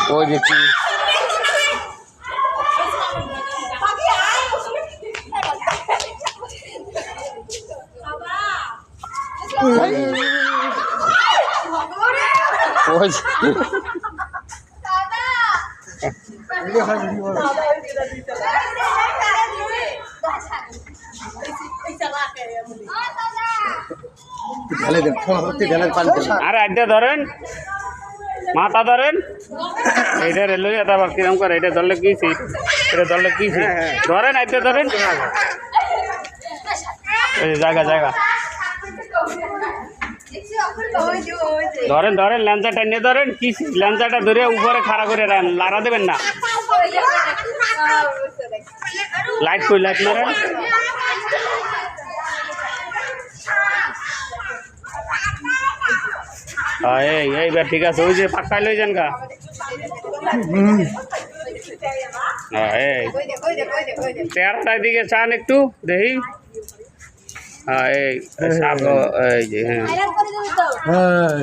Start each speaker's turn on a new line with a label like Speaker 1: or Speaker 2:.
Speaker 1: ওই যে কি ওই আর আড্ডা ধরেন মাথা ধরেন এইটা রেলওয়ে এটা আবার কিরম করে এটা ধরলে কি এটা ধরলে কি ধরেন আড্ডা ধরেন জায়গা জায়গা ধরেন ধরেন ল্যাঞ্চাটা নিয়ে ধরেন কি ল্যাঞ্চাটা ধরে উপরে খাড়া করে লাড়া দেবেন না লাইট কই লাইট মারেন এইবার ঠিক আছে ওই যে পাক্কায় লই যান গা এই চেহারাটার দিকে চান একটু দেখি এই সাপ এই যে হ্যাঁ